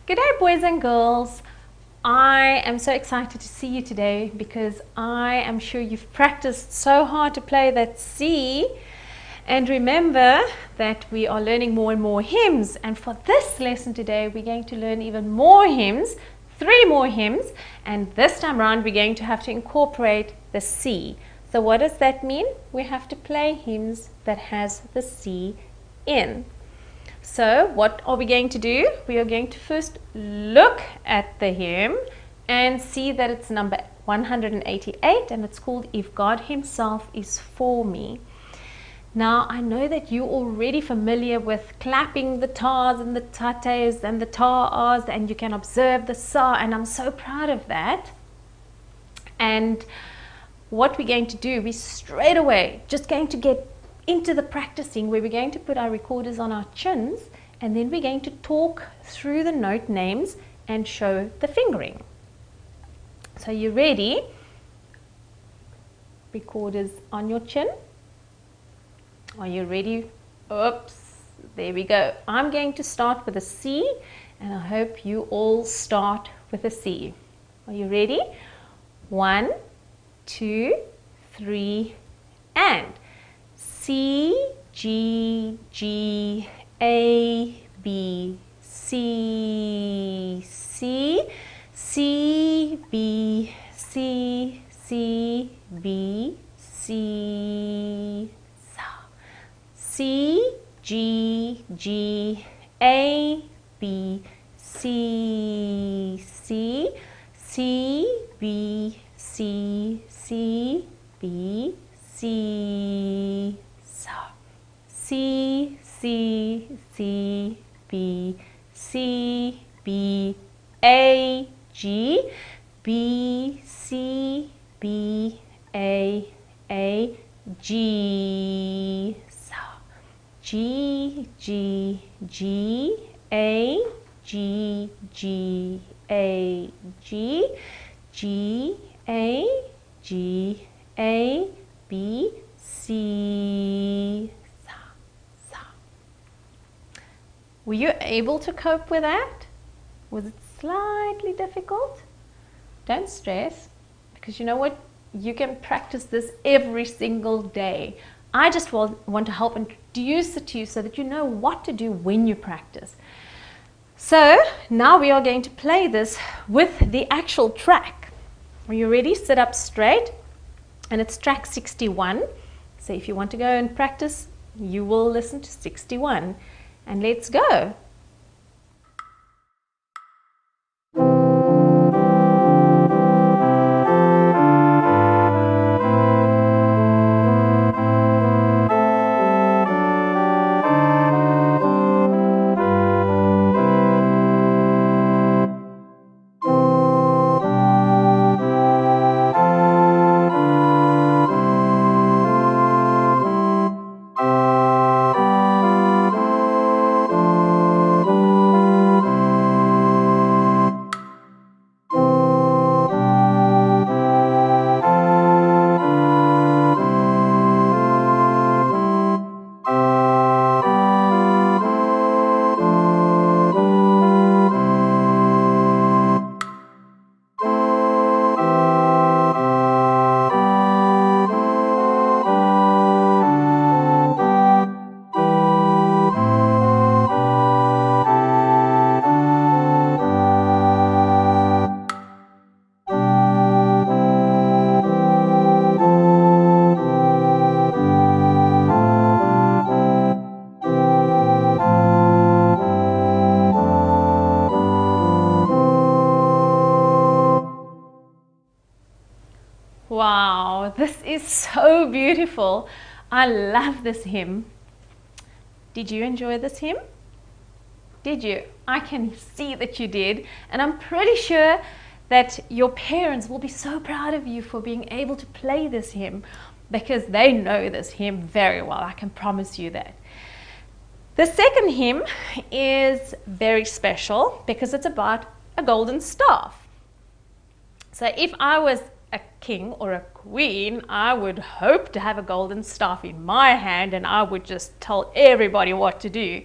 Good day, boys and girls. I am so excited to see you today because I am sure you've practiced so hard to play that C. And remember that we are learning more and more hymns. And for this lesson today, we're going to learn even more hymns, 3 more hymns. And this time around, we're going to have to incorporate the C. So what does that mean? We have to play hymns that has the C in. So what are we going to do? We are going to first look at the hymn and see that it's number 188 and it's called If God Himself Is For Me. Now I know that you're already familiar with clapping the tars and the tates and the ta-ahs, and you can observe the sa, and I'm so proud of that. And what we're going to do, we straight away just going to get into the practicing where we're going to put our recorders on our chins, and then we're going to talk through the note names and show the fingering. So you ready? Recorders on your chin. Are you ready? Oops, there we go. I'm going to start with a C, and I hope you all start with a C. Are you ready? 1, 2, 3, and C, G, G, A, B, C, C, C, B, C, C, B, C, Sa. C, G, G, A, B, C, C, C, B, C, C, B, C, C, C, C, B, C, B, A, G, B, C, B, A, G, G, G, G, A, G, G, A, G, G, A, G, A, B, C, Sa. Were you able to cope with that? Was it slightly difficult? Don't stress, because you know what? You can practice this every single day. I just want to help introduce it to you so that you know what to do when you practice. So now we are going to play this with the actual track. Are you ready? Sit up straight. And it's track 61. So if you want to go and practice, you will listen to 61. And let's go. Wow, this is so beautiful. I love this hymn. Did you enjoy this hymn? Did you? I can see that you did, and I'm pretty sure that your parents will be so proud of you for being able to play this hymn, because they know this hymn very well. I can promise you that. The second hymn is very special because it's about a golden staff. So if I was a king or a queen, I would hope to have a golden staff in my hand and I would just tell everybody what to do.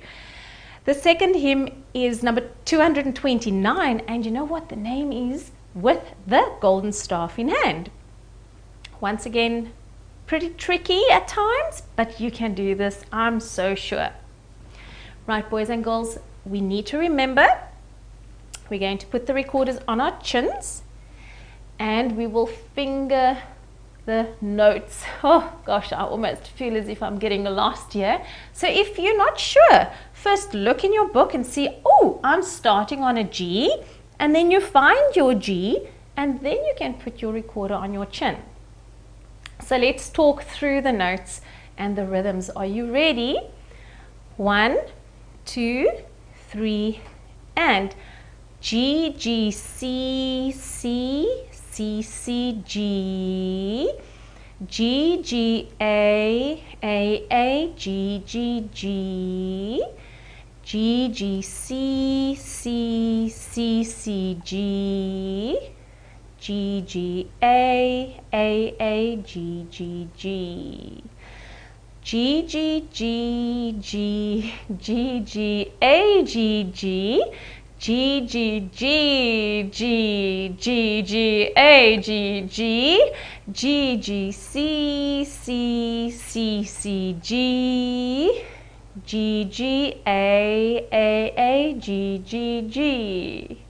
The second hymn is number 229, and you know what the name is? With the golden staff in hand. Once again, pretty tricky at times, but you can do this, I'm so sure. Right, boys and girls, we need to remember we're going to put the recorders on our chins and we will finger the notes. Oh gosh, I almost feel as if I'm getting lost here. So if you're not sure, first look in your book and see, oh, I'm starting on a G, and then you find your G, and then you can put your recorder on your chin. So let's talk through the notes and the rhythms. Are you ready? 1, 2, 3, and G, G, C, C, C, C, G, G, G, A, G, G, G, G, G, C, C, C, C, G, G, G, A, G, G, G. G, G, G, G, G, G, A, G, G, G, G, G, G, G, G, A, G, G, G, G, C, C, C, C, G, G, G, A, G, G, G.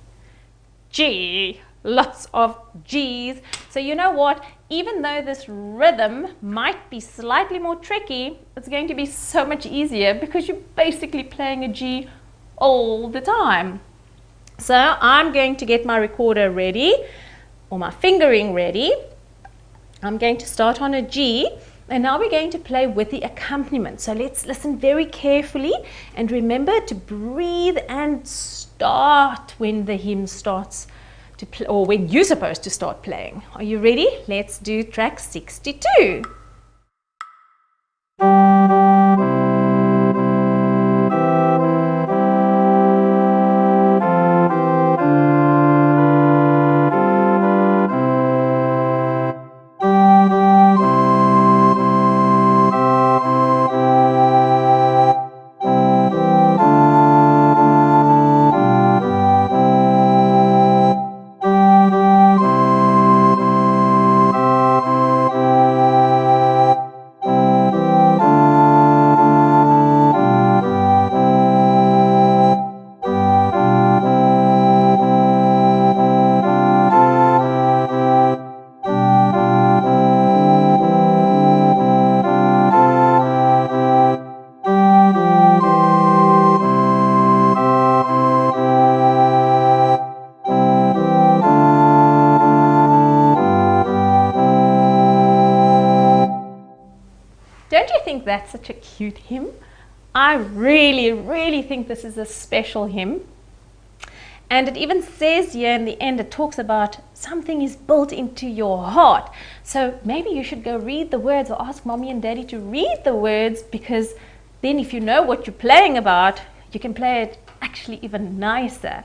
G. Lots of G's. So you know what? Even though this rhythm might be slightly more tricky, it's going to be so much easier because you're basically playing a G all the time. So I'm going to get my recorder ready, or my fingering ready. I'm going to start on a G, and now we're going to play with the accompaniment. So let's listen very carefully and remember to breathe and start when the hymn starts to play, or when you're supposed to start playing. Are you ready? Let's do track 62. Don't you think that's such a cute hymn? I really think this is a special hymn. And it even says here in the end, it talks about something is built into your heart. So maybe you should go read the words, or ask mommy and daddy to read the words, because then if you know what you're playing about, you can play it actually even nicer.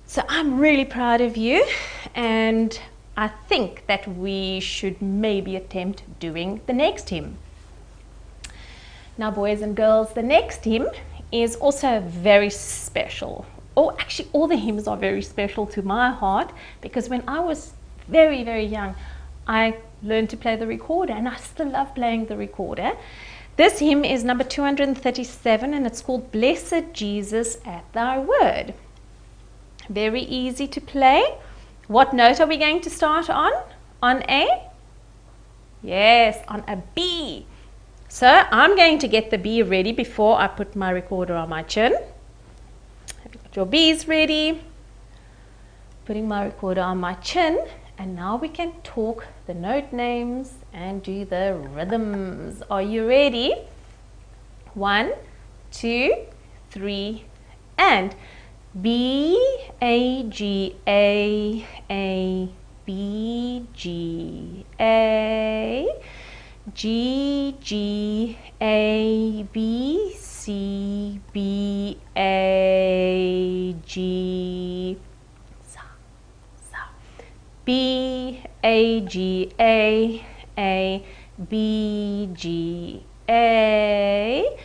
So I'm really proud of you, and I think that we should maybe attempt doing the next hymn. Now, boys and girls, the next hymn is also very special. Oh, actually, all the hymns are very special to my heart, because when I was very young, I learned to play the recorder, and I still love playing the recorder. This hymn is number 237, and it's called Blessed Jesus at Thy Word. Very easy to play. What note are we going to start on? On A? Yes, on a B. So I'm going to get the B ready before I put my recorder on my chin. Have you got your B's ready? Putting my recorder on my chin, and now we can talk the note names and do the rhythms. Are you ready? 1, 2, 3, and B, A, G, A, B, G, A, G, G, A, B, C, B, A, G, Sa, Sa, B, A, G, A, B, G, A,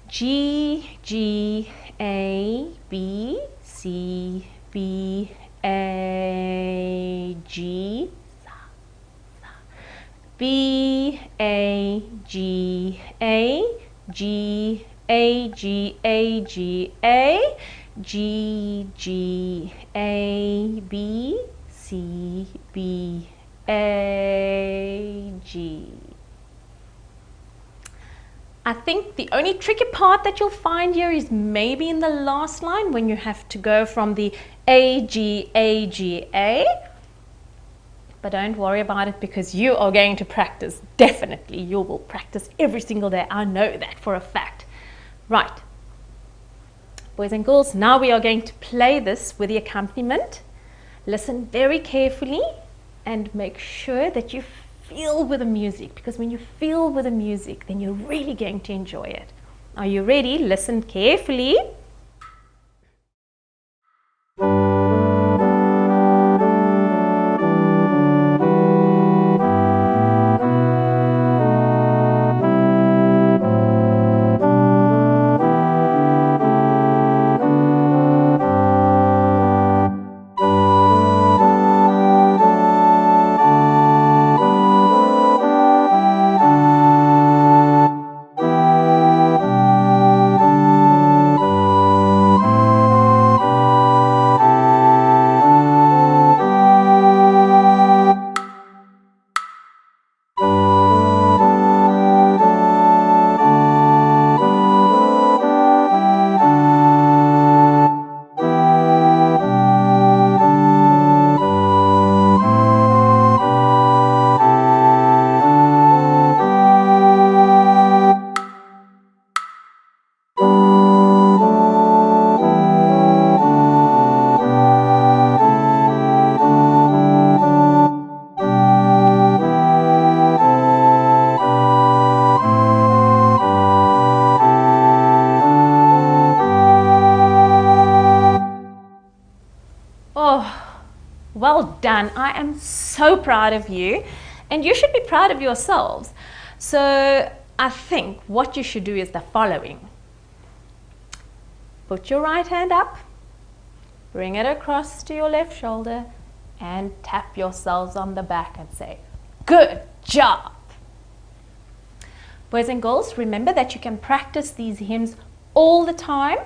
G, G, A, B, C, B, A, G, B, A, G, A, G, A, G, A, G, A, G, G, A, B, C, B, A, G. I think the only tricky part that you'll find here is maybe in the last line when you have to go from the A, G, A, G, A. But don't worry about it because you are going to practice. Definitely, you will practice every single day. I know that for a fact. Right. Boys and girls, now we are going to play this with the accompaniment. Listen very carefully and make sure that you feel with the music, because when you feel with the music, then you're really going to enjoy it. Are you ready? Listen carefully. Oh, well done. I am so proud of you, and you should be proud of yourselves. So I think what you should do is the following. Put your right hand up, bring it across to your left shoulder, and tap yourselves on the back and say, good job. Boys and girls, remember that you can practice these hymns all the time,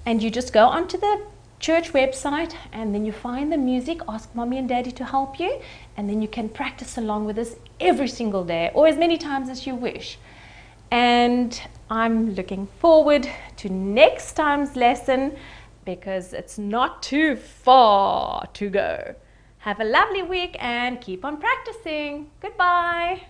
and you just go onto the church website and then you find the music, ask mommy and daddy to help you, and then you can practice along with us every single day or as many times as you wish. And I'm looking forward to next time's lesson because it's not too far to go. Have a lovely week and keep on practicing. Goodbye.